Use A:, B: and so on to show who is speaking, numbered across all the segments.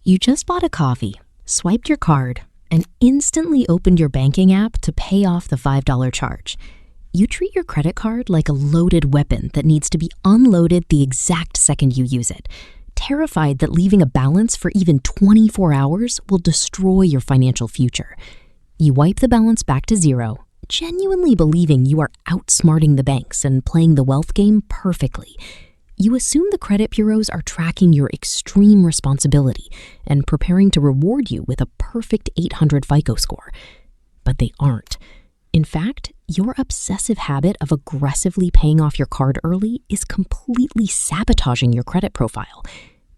A: You just bought a coffee, swiped your card, and instantly opened your banking app to pay off the $5 charge. You treat your credit card like a loaded weapon that needs to be unloaded the exact second you use it, terrified that leaving a balance for even 24 hours will destroy your financial future. You wipe the balance back to zero, genuinely believing you are outsmarting the banks and playing the wealth game perfectly. You assume the credit bureaus are tracking your extreme responsibility and preparing to reward you with a perfect 800 FICO score. But they aren't. In fact, your obsessive habit of aggressively paying off your card early is completely sabotaging your credit profile.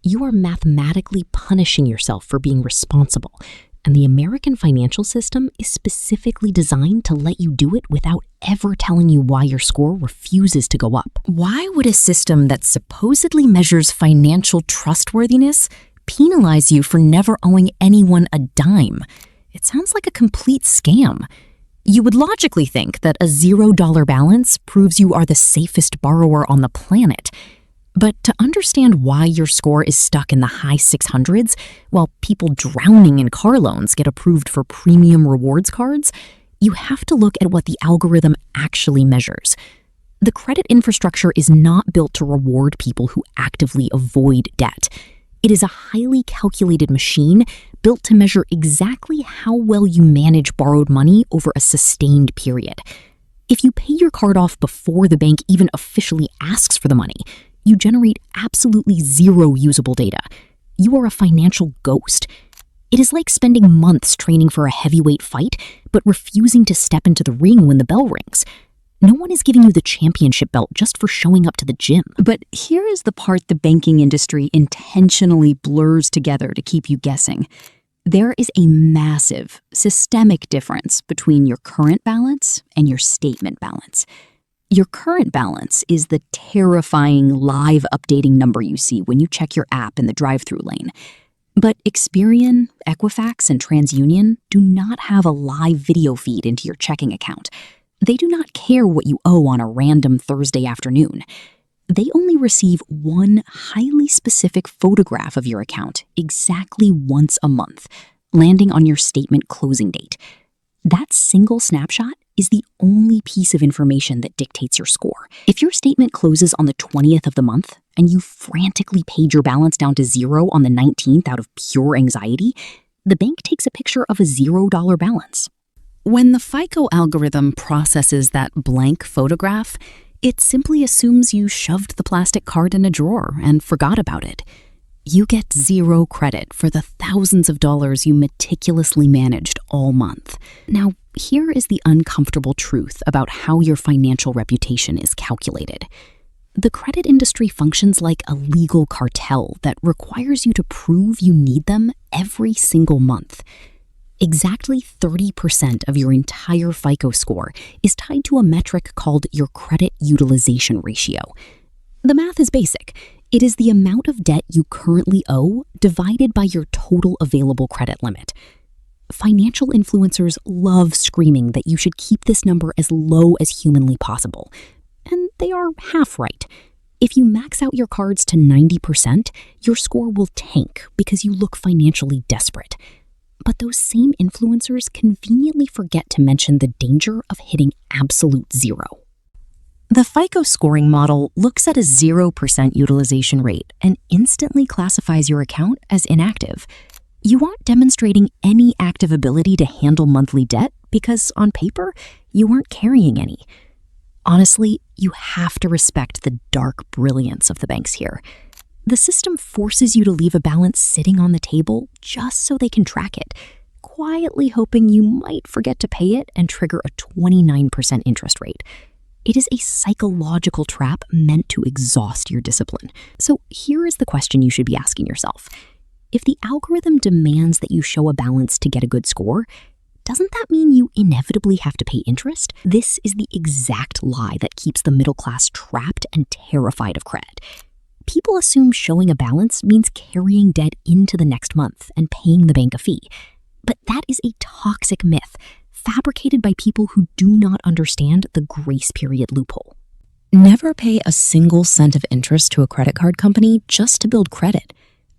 A: You are mathematically punishing yourself for being responsible, and the American financial system is specifically designed to let you do it without ever telling you why your score refuses to go up. Why would a system that supposedly measures financial trustworthiness penalize you for never owing anyone a dime? It sounds like a complete scam. You would logically think that a $0 balance proves you are the safest borrower on the planet. But to understand why your score is stuck in the high 600s, while people drowning in car loans get approved for premium rewards cards, you have to look at what the algorithm actually measures. The credit infrastructure is not built to reward people who actively avoid debt. It is a highly calculated machine built to measure exactly how well you manage borrowed money over a sustained period. If you pay your card off before the bank even officially asks for the money, you generate absolutely zero usable data. You are a financial ghost. It is like spending months training for a heavyweight fight, but refusing to step into the ring when the bell rings. No one is giving you the championship belt just for showing up to the gym.
B: But here is the part the banking industry intentionally blurs together to keep you guessing. There is a massive, systemic difference between your current balance and your statement balance. Your current balance is the terrifying live updating number you see when you check your app in the drive-through lane. But Experian, Equifax, and TransUnion do not have a live video feed into your checking account. They do not care what you owe on a random Thursday afternoon. They only receive one highly specific photograph of your account exactly once a month, landing on your statement closing date. That single snapshot is the only piece of information that dictates your score. If your statement closes on the 20th of the month and you frantically paid your balance down to zero on the 19th out of pure anxiety, the bank takes a picture of a $0 balance.
A: When the FICO algorithm processes that blank photograph, it simply assumes you shoved the plastic card in a drawer and forgot about it. You get zero credit for the thousands of dollars you meticulously managed all month. Now, here is the uncomfortable truth about how your financial reputation is calculated. The credit industry functions like a legal cartel that requires you to prove you need them every single month. Exactly 30% of your entire FICO score is tied to a metric called your credit utilization ratio. The math is basic. It is the amount of debt you currently owe divided by your total available credit limit. Financial influencers love screaming that you should keep this number as low as humanly possible. And they are half right. If you max out your cards to 90%, your score will tank because you look financially desperate. But those same influencers conveniently forget to mention the danger of hitting absolute zero. The FICO scoring model looks at a 0% utilization rate and instantly classifies your account as inactive. You aren't demonstrating any active ability to handle monthly debt because, on paper, you aren't carrying any. Honestly, you have to respect the dark brilliance of the banks here. The system forces you to leave a balance sitting on the table just so they can track it, quietly hoping you might forget to pay it and trigger a 29% interest rate. It is a psychological trap meant to exhaust your discipline. So here is the question you should be asking yourself. If the algorithm demands that you show a balance to get a good score, doesn't that mean you inevitably have to pay interest? This is the exact lie that keeps the middle class trapped and terrified of credit. People assume showing a balance means carrying debt into the next month and paying the bank a fee. But that is a toxic myth, fabricated by people who do not understand the grace period loophole. Never pay a single cent of interest to a credit card company just to build credit.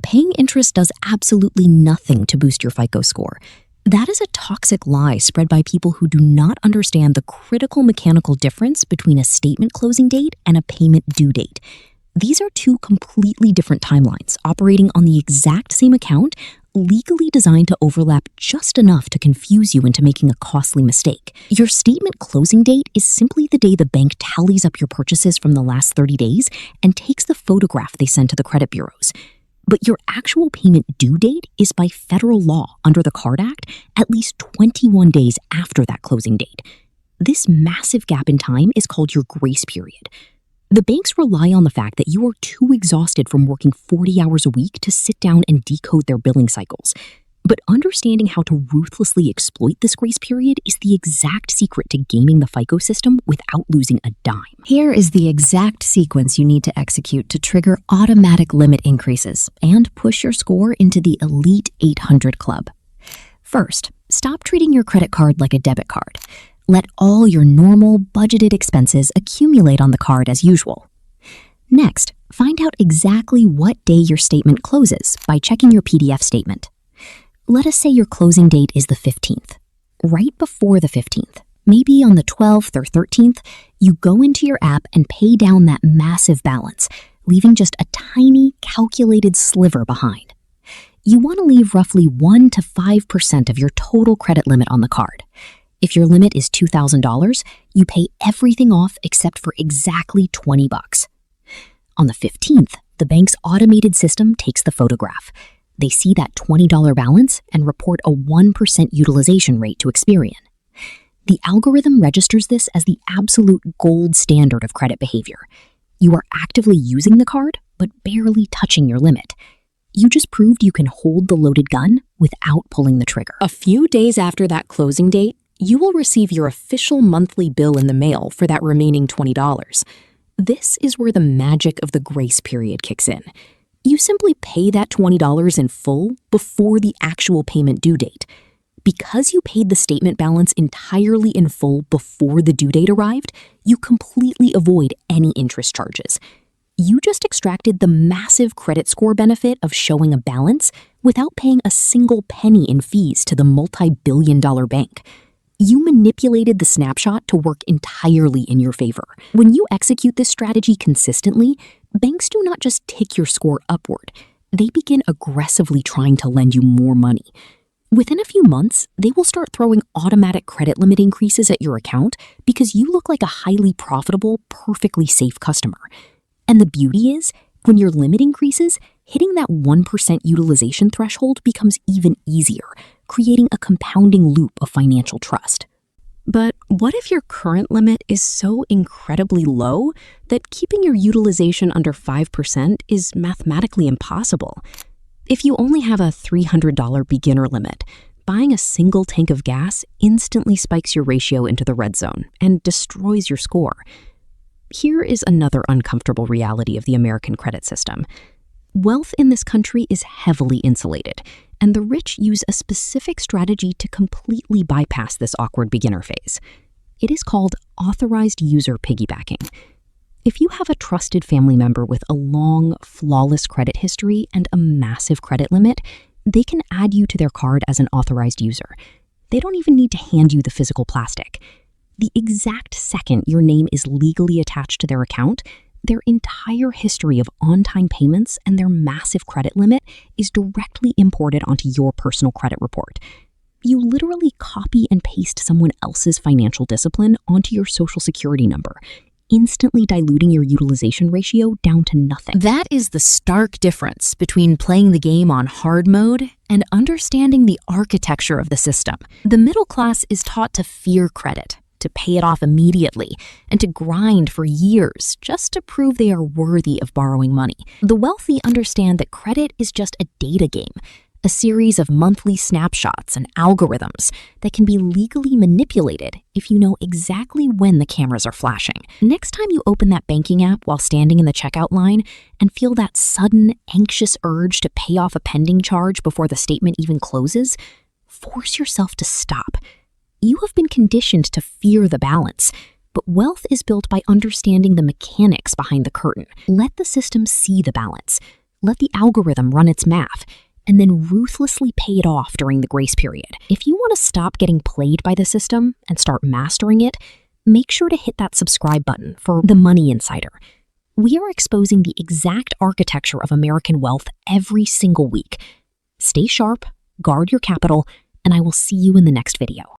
B: Paying interest does absolutely nothing to boost your FICO score. That is a toxic lie spread by people who do not understand the critical mechanical difference between a statement closing date and a payment due date. These are two completely different timelines operating on the exact same account, legally designed to overlap just enough to confuse you into making a costly mistake. Your statement closing date is simply the day the bank tallies up your purchases from the last 30 days and takes the photograph they send to the credit bureaus. But your actual payment due date is by federal law under the Card Act at least 21 days after that closing date. This massive gap in time is called your grace period. The banks rely on the fact that you are too exhausted from working 40 hours a week to sit down and decode their billing cycles. But understanding how to ruthlessly exploit this grace period is the exact secret to gaming the FICO system without losing a dime.
A: Here is the exact sequence you need to execute to trigger automatic limit increases and push your score into the Elite 800 Club. First, stop treating your credit card like a debit card. Let all your normal, budgeted expenses accumulate on the card as usual. Next, find out exactly what day your statement closes by checking your PDF statement. Let us say your closing date is the 15th. Right before the 15th, maybe on the 12th or 13th, you go into your app and pay down that massive balance, leaving just a tiny, calculated sliver behind. You want to leave roughly 1 to 5% of your total credit limit on the card. If your limit is $2,000, you pay everything off except for exactly $20. On the 15th, the bank's automated system takes the photograph. They see that $20 balance and report a 1% utilization rate to Experian. The algorithm registers this as the absolute gold standard of credit behavior. You are actively using the card, but barely touching your limit. You just proved you can hold the loaded gun without pulling the trigger.
B: A few days after that closing date, you will receive your official monthly bill in the mail for that remaining $20. This is where the magic of the grace period kicks in. You simply pay that $20 in full before the actual payment due date. Because you paid the statement balance entirely in full before the due date arrived, you completely avoid any interest charges. You just extracted the massive credit score benefit of showing a balance without paying a single penny in fees to the multi-billion-dollar bank. You manipulated the snapshot to work entirely in your favor. When you execute this strategy consistently, banks do not just tick your score upward. They begin aggressively trying to lend you more money. Within a few months, they will start throwing automatic credit limit increases at your account because you look like a highly profitable, perfectly safe customer. And the beauty is, when your limit increases, hitting that 1% utilization threshold becomes even easier, creating a compounding loop of financial trust. But what if your current limit is so incredibly low that keeping your utilization under 5% is mathematically impossible? If you only have a $300 beginner limit, buying a single tank of gas instantly spikes your ratio into the red zone and destroys your score. Here is another uncomfortable reality of the American credit system. Wealth in this country is heavily insulated, and the rich use a specific strategy to completely bypass this awkward beginner phase. It is called authorized user piggybacking. If you have a trusted family member with a long, flawless credit history and a massive credit limit, they can add you to their card as an authorized user. They don't even need to hand you the physical plastic. The exact second your name is legally attached to their account, their entire history of on-time payments and their massive credit limit is directly imported onto your personal credit report. You literally copy and paste someone else's financial discipline onto your social security number, instantly diluting your utilization ratio down to nothing.
A: That is the stark difference between playing the game on hard mode and understanding the architecture of the system. The middle class is taught to fear credit, to pay it off immediately, and to grind for years just to prove they are worthy of borrowing money. The wealthy understand that credit is just a data game, a series of monthly snapshots and algorithms that can be legally manipulated if you know exactly when the cameras are flashing. Next time you open that banking app while standing in the checkout line and feel that sudden, anxious urge to pay off a pending charge before the statement even closes, force yourself to stop. You have been conditioned to fear the balance, but wealth is built by understanding the mechanics behind the curtain. Let the system see the balance.
B: Let the algorithm run its math, and then ruthlessly pay it off during the grace period. If you want to stop getting played by the system and start mastering it, make sure to hit that subscribe button for The Money Insider. We are exposing the exact architecture of American wealth every single week. Stay sharp, guard your capital, and I will see you in the next video.